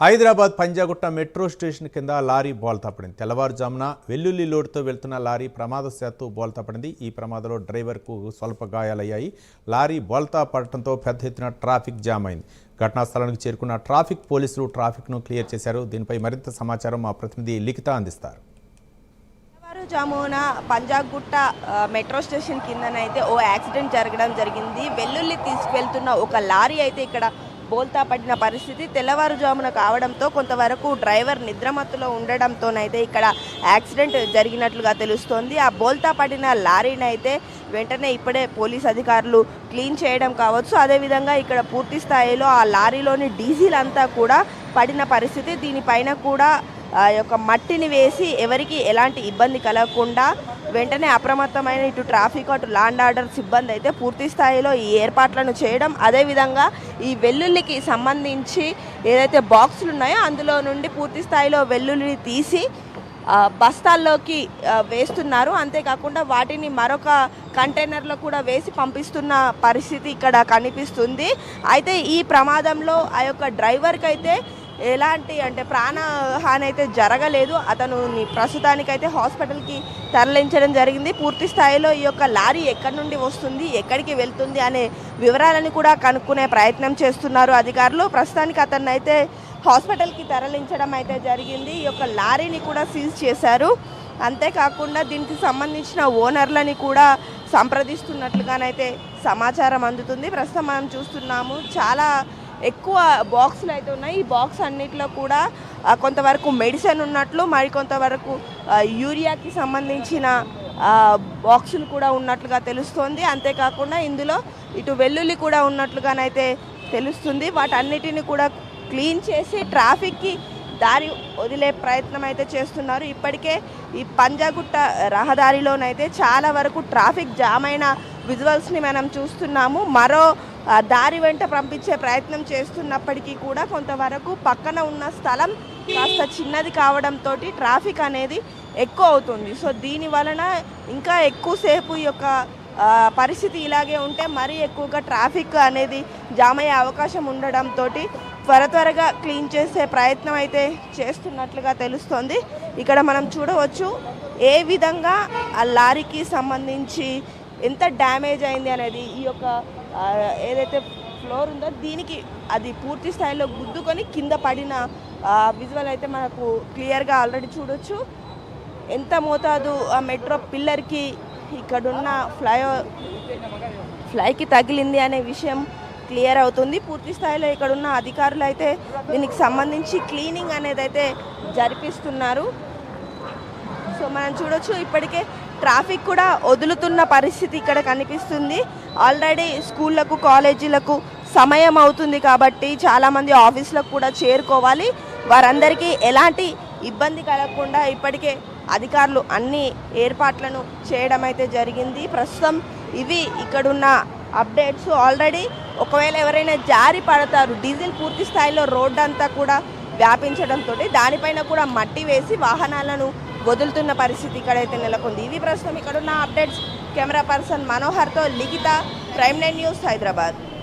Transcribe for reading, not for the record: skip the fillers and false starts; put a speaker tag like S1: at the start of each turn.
S1: Hyderabad Panjagutta metro station కింద lorry బోల్తా పడింది. తెల్లవారుజామున వెల్లుల్లి లోడ్తో వెళ్తున్న లారీ ప్రమాదవశాత్తు బోల్తా పడింది. ఈ ప్రమాదంలో డ్రైవర్కు స్వల్ప గాయాలయ్యాయి. లారీ బోల్తా పడటంతో పెద్ద ఎత్తున ట్రాఫిక్ జామ్ అయింది. ఘటనా స్థలానికి చేరుకున్న ట్రాఫిక్ పోలీసులు ట్రాఫిక్ను క్లియర్ చేశారు. దీనిపై మరింత సమాచారం మా ప్రతినిధి లిఖిత అందిస్తారు.
S2: తెల్లవారుజామున పంజాగుట్ట మెట్రో స్టేషన్ కిందనైతే ఓ యాక్సిడెంట్ జరగడం జరిగింది. వెల్లుల్లి తీసుకువెళ్తున్న ఒక లారీ అయితే ఇక్కడ బోల్తా పడిన పరిస్థితి తెల్లవారుజామున కావడంతో కొంతవరకు డ్రైవర్ నిద్రమత్తులో ఉండడంతోనైతే ఇక్కడ యాక్సిడెంట్ జరిగినట్లుగా తెలుస్తోంది. ఆ బోల్తా పడిన లారీని అయితే వెంటనే ఇప్పుడే పోలీస్ అధికారులు క్లీన్ చేయడం కావచ్చు. అదేవిధంగా ఇక్కడ పూర్తి స్థాయిలో ఆ లారీలోని డీజిల్ అంతా కూడా పడిన పరిస్థితి. దీనిపైన కూడా యొక్క మట్టిని వేసి ఎవరికి ఎలాంటి ఇబ్బంది కలగకుండా వెంటనే అప్రమత్తమైన ఇటు ట్రాఫిక్ అటు ల్యాండ్ ఆర్డర్ సిబ్బంది అయితే పూర్తి స్థాయిలో ఈ ఏర్పాట్లను చేయడం, అదేవిధంగా ఈ వెల్లుల్లికి సంబంధించి ఏదైతే బాక్సులు ఉన్నాయో అందులో నుండి పూర్తి స్థాయిలో వెల్లుల్లిని తీసి బస్తాల్లోకి వేస్తున్నారు. అంతేకాకుండా వాటిని మరొక కంటైనర్లో కూడా వేసి పంపిస్తున్న పరిస్థితి ఇక్కడ కనిపిస్తుంది. అయితే ఈ ప్రమాదంలో ఆ యొక్క డ్రైవర్కి అయితే ఎలాంటి ప్రాణహాని అయితే జరగలేదు. అతను ప్రస్తుతానికైతే హాస్పిటల్కి తరలించడం జరిగింది. పూర్తి స్థాయిలో ఈ యొక్క లారీ ఎక్కడి నుండి వస్తుంది, ఎక్కడికి వెళ్తుంది అనే వివరాలను కూడా కనుక్కునే ప్రయత్నం చేస్తున్నారు అధికారులు. ప్రస్తుతానికి అతన్ని అయితే హాస్పిటల్కి తరలించడం అయితే జరిగింది. ఈ యొక్క లారీని కూడా సీజ్ చేశారు. అంతేకాకుండా దీనికి సంబంధించిన ఓనర్లని కూడా సంప్రదిస్తున్నట్లుగానైతే సమాచారం అందుతుంది. ప్రస్తుతం మనం చూస్తున్నాము చాలా ఎక్కువ బాక్సులు అయితే ఉన్నాయి. ఈ బాక్స్ అన్నిటిలో కూడా కొంతవరకు మెడిసిన్ ఉన్నట్లు, మరికొంతవరకు యూరియాకి సంబంధించిన బాక్సులు కూడా ఉన్నట్లుగా తెలుస్తోంది. అంతేకాకుండా ఇందులో ఇటు వెల్లుల్లి కూడా ఉన్నట్లుగానైతే తెలుస్తుంది. వాటన్నిటిని కూడా క్లీన్ చేసి ట్రాఫిక్కి దారి వదిలే ప్రయత్నం అయితే చేస్తున్నారు. ఇప్పటికే ఈ పంజాగుట్ట రహదారిలోనైతే చాలా వరకు ట్రాఫిక్ జామ్ అయిన విజువల్స్ని మనం చూస్తున్నాము. మరో దారి వెంట పంపించే ప్రయత్నం చేస్తున్నప్పటికీ కూడా కొంతవరకు పక్కన ఉన్న స్థలం కాస్త చిన్నది కావడంతో ట్రాఫిక్ అనేది ఎక్కువ అవుతుంది. సో దీని వలన ఇంకా ఎక్కువసేపు ఈ యొక్క పరిస్థితి ఇలాగే ఉంటే మరీ ఎక్కువగా ట్రాఫిక్ అనేది జామ్ అయ్యే అవకాశం ఉండడంతో త్వరగా క్లీన్ చేసే ప్రయత్నం అయితే చేస్తున్నట్లుగా తెలుస్తోంది. ఇక్కడ మనం చూడవచ్చు ఏ విధంగా ఆ లారీకి సంబంధించి ఎంత డ్యామేజ్ అయింది అనేది. ఈ యొక్క ఏదైతే ఫ్లోర్ ఉందో దీనికి అది పూర్తి స్థాయిలో గుద్దుకొని కింద పడిన విజువల్ అయితే మనకు క్లియర్గా ఆల్రెడీ చూడొచ్చు. ఎంత మోతాదు ఆ మెట్రో పిల్లర్కి ఇక్కడున్న ఫ్లైకి తగిలింది అనే విషయం క్లియర్ అవుతుంది. పూర్తి స్థాయిలో ఇక్కడున్న అధికారులు అయితే దీనికి సంబంధించి క్లీనింగ్ అనేది అయితే జరిపిస్తున్నారు. సో మనం చూడొచ్చు ఇప్పటికే ట్రాఫిక్ కూడా వదులుతున్న పరిస్థితి ఇక్కడ కనిపిస్తుంది. ఆల్రెడీ స్కూళ్ళకు కాలేజీలకు సమయం అవుతుంది కాబట్టి చాలామంది ఆఫీసులకు కూడా చేరుకోవాలి. వారందరికీ ఎలాంటి ఇబ్బంది కలగకుండా ఇప్పటికే అధికారులు అన్ని ఏర్పాట్లను చేయడం అయితే జరిగింది. ప్రస్తుతం ఇవి ఇక్కడున్న అప్డేట్స్. ఆల్రెడీ ఒకవేళ ఎవరైనా జారి పడతారు, డీజిల్ పూర్తి స్థాయిలో రోడ్డు అంతా కూడా వ్యాపించడంతో దానిపైన కూడా మట్టి వేసి వాహనాలను వదులుతున్న పరిస్థితి ఇక్కడైతే నెలకొంది. ఇవి ప్రస్తుతం ఇక్కడున్న అప్డేట్స్. కెమెరా పర్సన్ మనోహర్తో లిఖిత, ప్రైమ్9 న్యూస్, హైదరాబాద్.